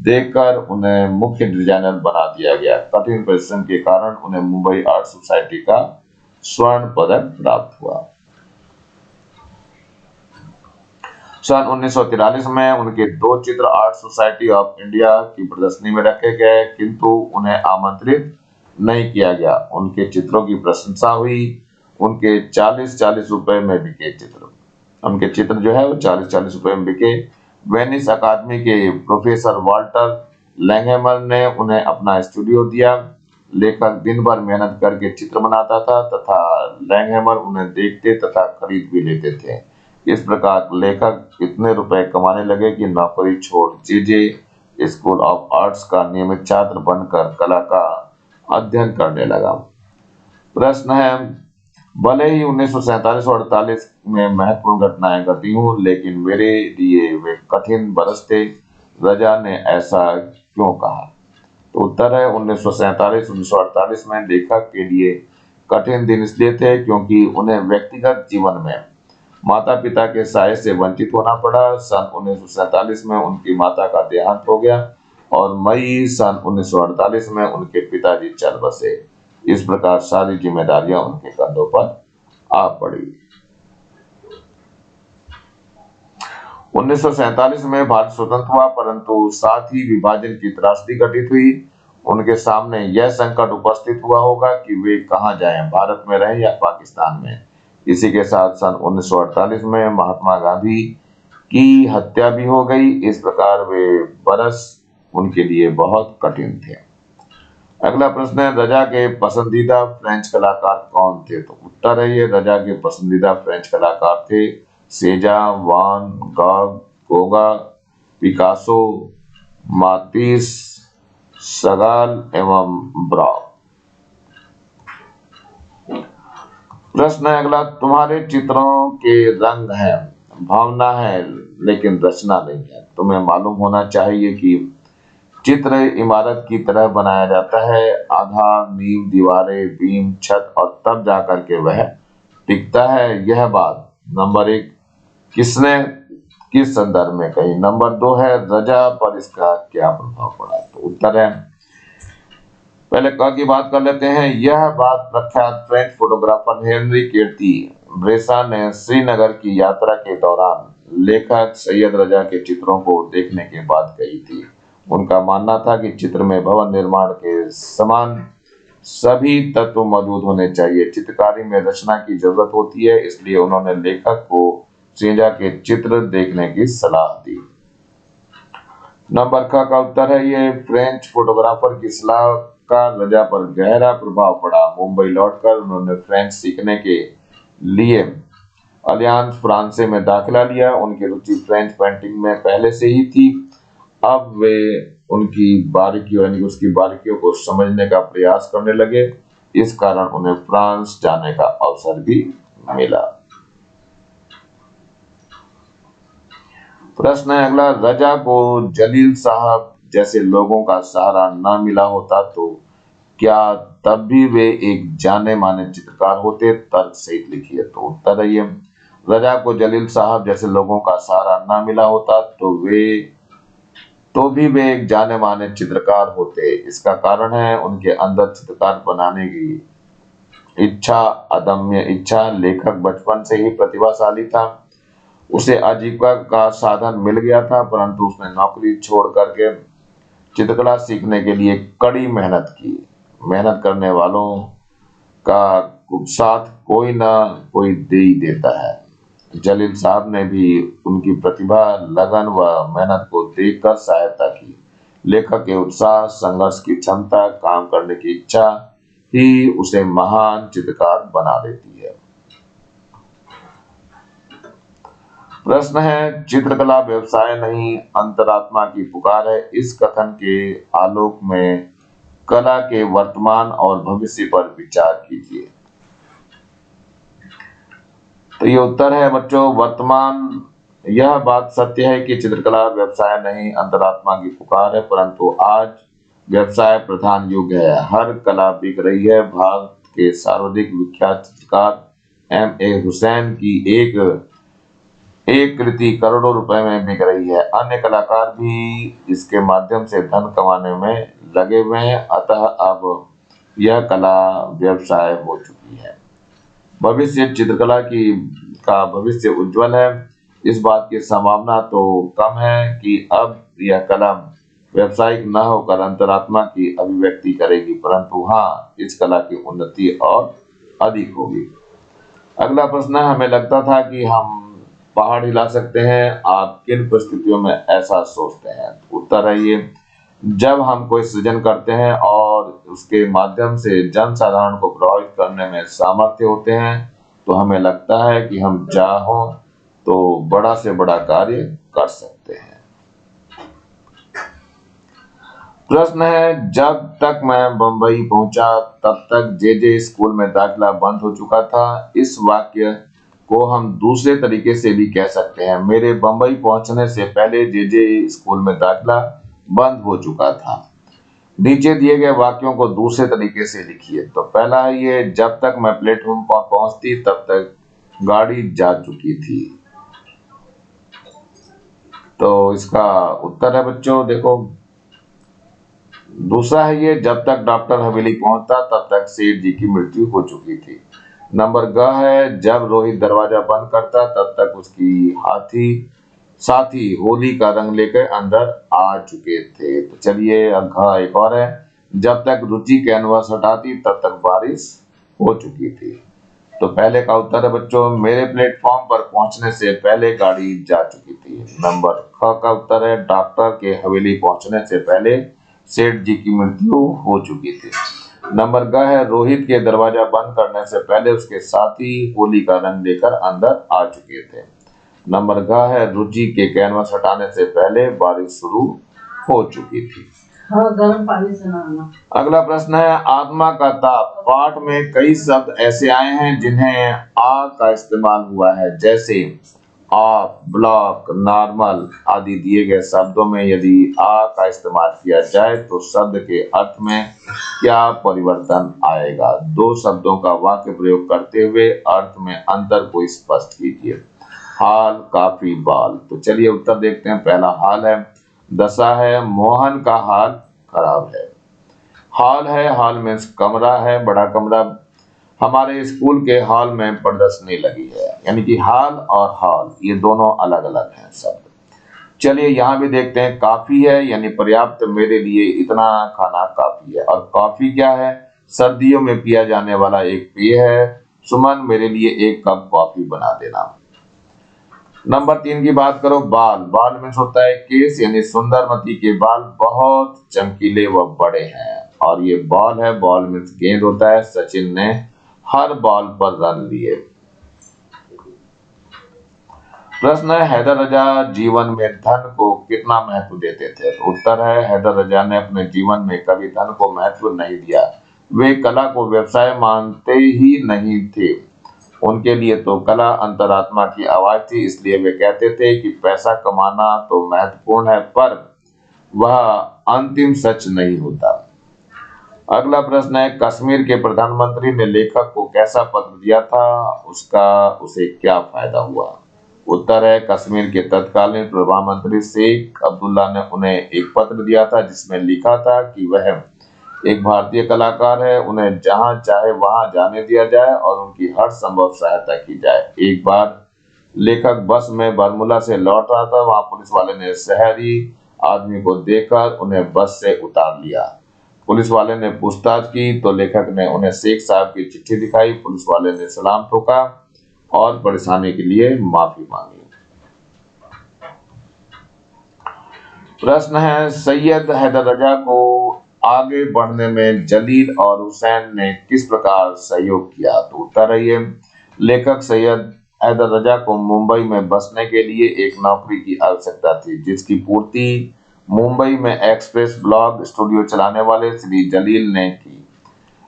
देखकर उन्हें मुख्य डिजाइनर बना दिया गया। कठिन परिश्रम के कारण उन्हें मुंबई आर्ट सोसाइटी का स्वर्ण पदक प्राप्त हुआ। सन 1943 में उनके 2 चित्र आर्ट सोसाइटी ऑफ इंडिया की प्रदर्शनी में रखे गए, किंतु उन्हें आमंत्रित नहीं किया गया। उनके चित्रों की प्रशंसा हुई। उनके 40-40 रुपए में बिके चित्र। उनके चित्र जो है वो 40-40 रुपए में बिके। वेनिस अकादमी के प्रोफेसर वाल्टर लैंगहैमर ने उन्हें अपना स्टूडियो दिया। लेखक दिन भर मेहनत करके चित्र बनाता था तथा लैंगहैमर उन्हें देखते तथा खरीद भी लेते थे। इस प्रकार लेखक इतने रुपए कमाने लगे कि नौकरी छोड़ जे स्कूल ऑफ आर्ट्स का नियमित छात्र बनकर कला का अध्ययन करने लगा। प्रश्न है, भले ही 1947 और 48 में महत्वपूर्ण घटनाएं घटी हों, लेकिन मेरे लिए वे कठिन बरस थे। रजा ने ऐसा क्यों कहा? तो उत्तर है 1947-1948 में लेखक के लिए कठिन दिन इसलिए थे क्योंकि उन्हें व्यक्तिगत जीवन में माता पिता के साय से वंचित होना पड़ा। सन 1947 में उनकी माता का देहांत हो गया और मई सन 1948 में उनके पिताजी चल बसे। इस प्रकार सारी जिम्मेदारियां उनके कंधों पर आ पड़ी। 1947 में भारत स्वतंत्र हुआ, परंतु साथ ही विभाजन की त्रासदी घटित हुई। उनके सामने यह संकट उपस्थित हुआ होगा कि वे कहां जाएं, भारत में रहें या पाकिस्तान में। इसी के साथ सन 1948 में महात्मा गांधी की हत्या भी हो गई। इस प्रकार वे बरस उनके लिए बहुत कठिन थे। अगला प्रश्न है, रजा के पसंदीदा फ्रेंच कलाकार कौन थे? तो उत्तर है ये रजा के पसंदीदा फ्रेंच कलाकार थे सेजा, वान गॉग, गोगा, पिकासो, मातिस, सगाल एवं ब्राउ। प्रश्न है अगला, तुम्हारे चित्रों के रंग है, भावना है, लेकिन रचना नहीं है। तुम्हें मालूम होना चाहिए कि चित्र इमारत की तरह बनाया जाता है। आधार, नींव, दीवारें, बीम, छत और तब जाकर के वह टिकता है। यह बात नंबर 1 किसने किस संदर्भ में कही? नंबर 2 है रजा पर इसका क्या प्रभाव पड़ा? तो उत्तर है, पहले क की बात कर लेते हैं। यह बात प्रख्यात फ्रेंच फोटोग्राफर हेनरी केटी ब्रेसा ने श्रीनगर की यात्रा के दौरान लेखक सैयद रजा के चित्रों को देखने के बाद कही थी। उनका मानना था कि चित्र में भवन निर्माण के समान सभी तत्व मौजूद होने चाहिए। चित्रकारी में रचना की जरूरत होती है, इसलिए उन्होंने लेखक को सेजा के चित्र देखने की सलाह दी। नंबर क का उत्तर है ये फ्रेंच फोटोग्राफर की सलाह का रजा पर गहरा प्रभाव पड़ा। मुंबई लौटकर उन्होंने फ्रेंच सीखने के लिए अलियांस फ्रांसे में दाखिला लिया। उनकी रुचि फ्रेंच पेंटिंग में पहले से ही थी। अब वे उनकी बारीकियों यानी उसकी बारीकियों को समझने का प्रयास करने लगे। इस कारण उन्हें फ्रांस जाने का अवसर भी मिला। प्रश्न है अगला, रजा को जलील साहब जैसे लोगों का सहारा न मिला होता तो क्या तब भी वे एक जाने माने चित्रकार होते? तर्क सहित लिखिए। तो उत्तर है ये रजा को जलील साहब जैसे लोगों का सहारा न मिला होता तो भी वे एक जाने माने चित्रकार होते। इसका कारण है उनके अंदर चित्रकार बनाने की इच्छा, अदम्य इच्छा। लेखक बचपन से ही प्रतिभाशाली था। उसे आजीविका का साधन मिल गया था, परंतु उसने नौकरी छोड़ करके चित्रकला सीखने के लिए कड़ी मेहनत की। मेहनत करने वालों का साथ कोई ना कोई दे ही देता है। जलील साहब ने भी उनकी प्रतिभा, लगन व मेहनत को देखकर सहायता की। लेखक के उत्साह, संघर्ष की क्षमता, काम करने की इच्छा ही उसे महान चित्रकार बना देती है। प्रश्न है, चित्रकला व्यवसाय नहीं अंतरात्मा की पुकार है। इस कथन के आलोक में कला के वर्तमान और भविष्य पर विचार कीजिए। तो ये उत्तर है बच्चों वर्तमान। यह बात सत्य है कि चित्रकला व्यवसाय नहीं अंतरात्मा की पुकार है, परंतु आज व्यवसाय प्रधान युग है। हर कला बिक रही है। भारत के सर्वाधिक विख्यात चित्रकार M.A. हुसैन की एक एक कृति करोड़ों रुपए में बिक रही है। अन्य कलाकार भी इसके माध्यम से धन कमाने में लगे हुए हैं, अतः अब यह कला व्यवसाय हो चुकी है। भविष्य चित्रकला की का भविष्य उज्जवल है। इस बात की संभावना तो कम है कि अब यह कला व्यावसायिक न होकर अंतरात्मा की अभिव्यक्ति करेगी, परंतु हाँ, इस कला की उन्नति और अधिक होगी। अगला प्रश्न है, हमें लगता था कि हम पहाड़ हिला सकते हैं, आप किन परिस्थितियों में ऐसा सोचते हैं? उत्तर है ये, जब हम कोई सृजन करते हैं और उसके माध्यम से जन साधारण को प्रभावित करने में सामर्थ्य होते हैं, तो हमें लगता है कि हम चाहो तो बड़ा से बड़ा कार्य कर सकते हैं। प्रश्न है, जब तक मैं बंबई पहुंचा तब तक जे स्कूल में दाखिला बंद हो चुका था। इस वाक्य को हम दूसरे तरीके से भी कह सकते हैं, मेरे बंबई पहुंचने से पहले जे स्कूल में दाखिला बंद हो चुका था। नीचे दिए गए वाक्यों को दूसरे तरीके से लिखिए। तो पहला है ये, जब तक मैं प्लेटफॉर्म पर पहुंचती तब तक गाड़ी जा चुकी थी। तो इसका उत्तर है बच्चों, देखो, दूसरा है ये, जब तक डॉक्टर हवेली पहुंचता तब तक सेठ जी की मृत्यु हो चुकी थी। नंबर ग है, जब रोहित दरवाजा बंद करता तब तक उसकी साथी होली का रंग लेकर अंदर आ चुके थे। तो चलिए घ एक और है, जब तक रुचि कैनवास हटाती तब तक बारिश हो चुकी थी। तो पहले का उत्तर है बच्चों, मेरे प्लेटफॉर्म पर पहुंचने से पहले गाड़ी जा चुकी थी। नंबर ख का उत्तर है, डॉक्टर के हवेली पहुंचने से पहले सेठ जी की मृत्यु हो चुकी थी। नंबर ग है, रोहित के दरवाजा बंद करने से पहले उसके साथी होली का रंग लेकर अंदर आ चुके थे। नंबर घ है, रुचि के कैनवास हटाने से पहले बारिश शुरू हो चुकी थी। हाँ, गर्म पानी से नहाना। अगला प्रश्न है, आत्मा का ताप। पाठ में कई शब्द ऐसे आए हैं जिन्हें आ का इस्तेमाल हुआ है, जैसे ऑफ, ब्लॉक, नॉर्मल आदि। दिए गए शब्दों में यदि आ का इस्तेमाल किया जाए तो शब्द के अर्थ में क्या परिवर्तन आएगा? दो शब्दों का वाक्य प्रयोग करते हुए अर्थ में अंतर को स्पष्ट कीजिए। हाल, काफी, बाल। तो चलिए उत्तर देखते हैं। पहला हाल है, दशा है, मोहन का हाल खराब है। हॉल है, हॉल में कमरा है, बड़ा कमरा। हमारे स्कूल के हॉल में प्रदर्शनी लगी है। यानी कि हॉल और हॉल ये दोनों अलग अलग हैं शब्द। चलिए यहाँ भी देखते हैं, काफी है यानी पर्याप्त, मेरे लिए इतना खाना काफी है। और कॉफी क्या है? सर्दियों में पिया जाने वाला एक पेय है। सुमन, मेरे लिए एक कप कॉफी बना देना। नंबर 3 की बात करो, बाल। बाल में होता है केस, यानी सुंदरमती के बाल बहुत चमकीले व बड़े हैं। और ये बॉल है, बॉल में गेंद होता है। सचिन ने हर बॉल पर रन लिए। प्रश्न है, हैदर रजा जीवन में धन को कितना महत्व देते थे? तो उत्तर है, हैदर रजा ने अपने जीवन में कभी धन को महत्व नहीं दिया। वे कला को व्यवसाय मानते ही नहीं थे। उनके लिए तो कला अंतरात्मा की आवाज थी, इसलिए वे कहते थे कि पैसा कमाना तो महत्वपूर्ण है, पर वह अंतिम सच नहीं होता। अगला प्रश्न है, कश्मीर के प्रधानमंत्री ने लेखक को कैसा पत्र दिया था? उसे क्या फायदा हुआ? उत्तर है, कश्मीर के तत्कालीन प्रधानमंत्री शेख अब्दुल्ला ने उन्हें एक पत्र दिया था जिसमें लिखा था कि वह एक भारतीय कलाकार है, उन्हें जहां चाहे वहां जाने दिया जाए और उनकी हर संभव सहायता की जाए। एक बार लेखक बस में बरमुला से लौट रहा था, वहां पुलिस वाले ने शहरी आदमी को देखकर उन्हें बस से उतार लिया। पुलिस वाले ने पूछताछ की तो लेखक ने उन्हें शेख साहब की चिट्ठी दिखाई। पुलिस वाले ने सलाम ठोका और परेशानी के लिए माफी मांगी। प्रश्न है, सैयद हैदर रजा को आगे बढ़ने में जलील और हुसैन ने किस प्रकार सहयोग किया? तो उत्तर है ये, लेखक सैयद हैदर रजा को मुंबई में बसने के लिए एक नौकरी की आवश्यकता थी, जिसकी पूर्ति मुंबई में एक्सप्रेस ब्लॉग स्टूडियो चलाने वाले श्री जलील ने की।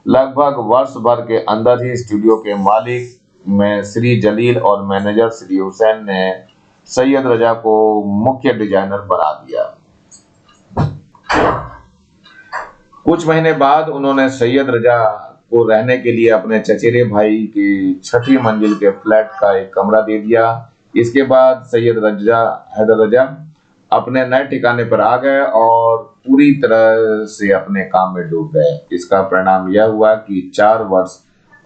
लगभग वर्ष भर के अंदर ही स्टूडियो के मालिक में श्री जलील और मैनेजर श्री हुसैन ने सैयद रजा को मुख्य डिजाइनर बना दिया। कुछ महीने बाद उन्होंने सैयद रजा को रहने के लिए अपने चचेरे भाई की 6ठी मंजिल के फ्लैट का एक कमरा दे दिया। इसके बाद सैयद हैदर रजा अपने नए ठिकाने पर आ गए और पूरी तरह से अपने काम में डूब गए। इसका परिणाम यह हुआ कि 4 वर्ष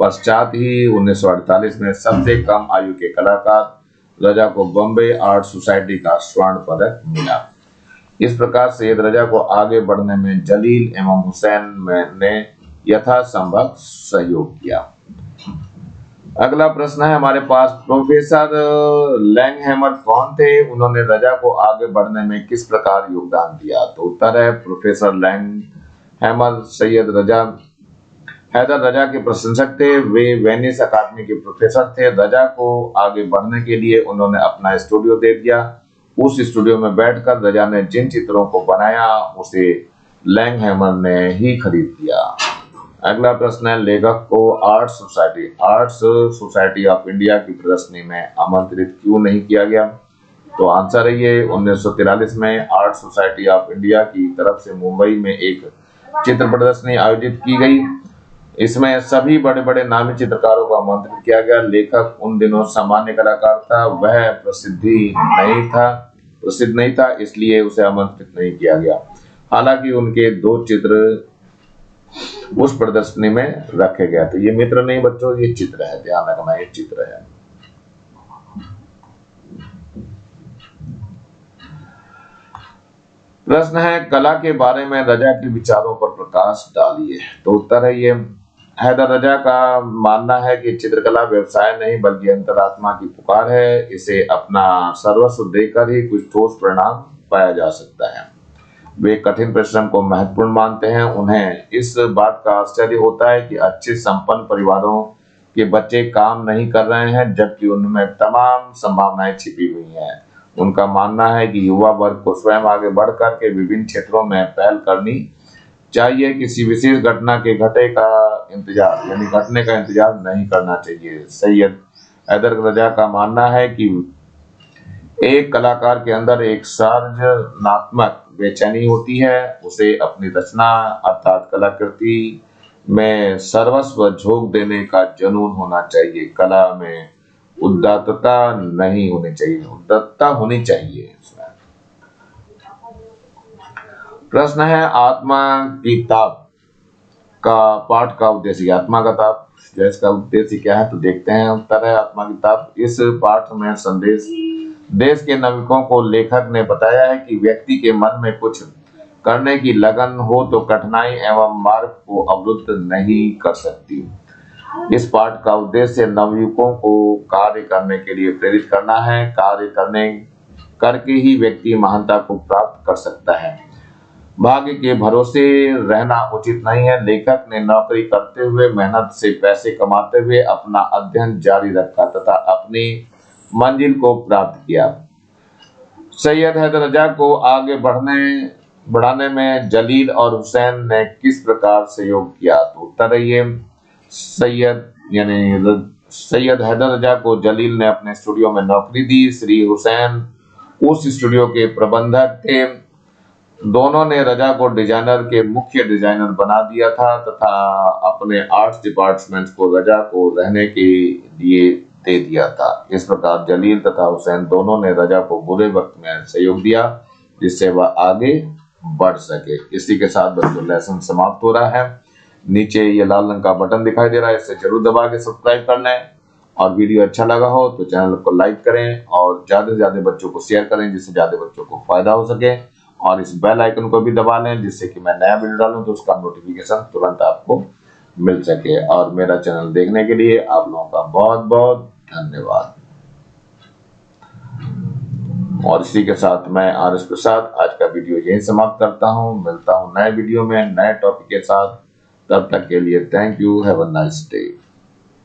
पश्चात ही 1948 में सबसे कम आयु के कलाकार रजा को बॉम्बे आर्ट सोसाइटी का स्वर्ण पदक मिला। इस प्रकार सैयद रजा को आगे बढ़ने में जलील एवं हुसैन ने यथासंभव सहयोग किया। अगला प्रश्न है हमारे पास, प्रोफेसर लैंगहैमर कौन थे? उन्होंने रजा को आगे बढ़ने में किस प्रकार योगदान दिया? तो उत्तर है प्रोफेसर लैंगहैमर सैयद हैदर रजा के प्रशंसक थे। वे वेनिस अकादमी के प्रोफेसर थे। रजा को आगे बढ़ने के लिए उन्होंने अपना स्टूडियो दे दिया। उस स्टूडियो में बैठकर रजा ने जिन चित्रों को बनाया उसे लैंगहैमर ने ही खरीद लिया। अगला प्रश्न है, लेखक को आर्ट्स सोसाइटी ऑफ इंडिया की प्रदर्शनी में आमंत्रित क्यों नहीं किया गया? तो आंसर है ये 1943 में आर्ट सोसाइटी ऑफ इंडिया की तरफ से मुंबई में एक चित्र प्रदर्शनी आयोजित की गई। इसमें सभी बड़े बड़े नामी चित्रकारों को आमंत्रित किया गया। लेखक उन दिनों सामान्य कलाकार था, वह प्रसिद्ध नहीं था, इसलिए उसे आमंत्रित नहीं किया गया। हालांकि उनके 2 चित्र उस प्रदर्शनी में रखे गए थे। ये मित्र नहीं बच्चों, ये चित्र है, ध्यान रखना, ये चित्र है। प्रश्न है, कला के बारे में रजा के विचारों पर प्रकाश डालिए। तो उत्तर है ये, हैदर रजा का मानना है कि चित्रकला व्यवसाय नहीं बल्कि अंतरात्मा की पुकार है। इसे अपना सर्वस्व देकर ही कुछ ठोस परिणाम पाया जा सकता है। वे कठिन परिश्रम को महत्वपूर्ण मानते हैं। उन्हें इस बात का आश्चर्य होता है कि अच्छे संपन्न परिवारों के बच्चे काम नहीं कर रहे हैं, जबकि उनमें तमाम संभावनाएं छिपी हुई हैं। उनका मानना है कि युवा वर्ग को स्वयं आगे बढ़कर के विभिन्न क्षेत्रों में पहल करनी चाहिए। किसी विशेष घटना के घटने का इंतजार नहीं करना चाहिए। सैयद हैदर रजा का मानना है कि एक कलाकार के अंदर एक सृजनात्मक बेचैनी होती है। उसे अपनी रचना अर्थात कलाकृति में सर्वस्व झोंक देने का जुनून होना चाहिए। कला में उदात्तता नहीं होनी चाहिए, उदात्तता होनी चाहिए। प्रश्न है, आत्मा की ताप का पाठ का उद्देश्य। आत्मा का ताप इसका उद्देश्य क्या है? तो देखते हैं। उत्तर है आत्मा की ताप। इस पाठ में संदेश देश के नाविकों को लेखक ने बताया है कि व्यक्ति के मन में कुछ करने की लगन हो तो कठिनाई एवं मार्ग को अवरुद्ध नहीं कर सकती। इस पाठ का उद्देश्य नवयुवकों को कार्य करने के लिए प्रेरित करना है। कार्य करके ही व्यक्ति महानता को प्राप्त कर सकता है। भाग्य के भरोसे रहना उचित नहीं है। लेखक ने नौकरी करते हुए, मेहनत से पैसे कमाते हुए अपना अध्ययन जारी रखा तथा अपनी मंजिल को प्राप्त किया। सैयद हैदर रजा को आगे बढ़ाने में जलील और हुसैन ने किस प्रकार सहयोग किया? तो उत्तर है ये, सैयद हैदर रजा को जलील ने अपने स्टूडियो में नौकरी दी। श्री हुसैन उस स्टूडियो के प्रबंधक थे। दोनों ने रजा को मुख्य डिजाइनर बना दिया था तथा अपने आर्ट्स डिपार्टमेंट को रजा को रहने के लिए दे दिया था। इस प्रकार जलील तथा हुसैन दोनों ने रजा को बुरे वक्त में सहयोग दिया जिससे वह आगे बढ़ सके। इसी के साथ बच्चों लेसन समाप्त हो रहा है। नीचे ये लाल रंग का बटन दिखाई दे रहा है, इसे जरूर दबा के सब्सक्राइब कर लें और वीडियो अच्छा लगा हो तो चैनल को लाइक करें और ज्यादा से ज्यादा बच्चों को शेयर करें जिससे ज्यादा बच्चों को फायदा हो सके। और इस बेल आइकन को भी दबा लें जिससे कि मैं नया वीडियो डालूं तो उसका नोटिफिकेशन तुरंत आपको मिल सके। और मेरा चैनल देखने के लिए आप लोगों का बहुत बहुत धन्यवाद। और इसी के साथ मैं RS प्रसाद आज का वीडियो यहीं समाप्त करता हूं। मिलता हूं नए वीडियो में नए टॉपिक के साथ। तब तक के लिए thank you, have a nice day.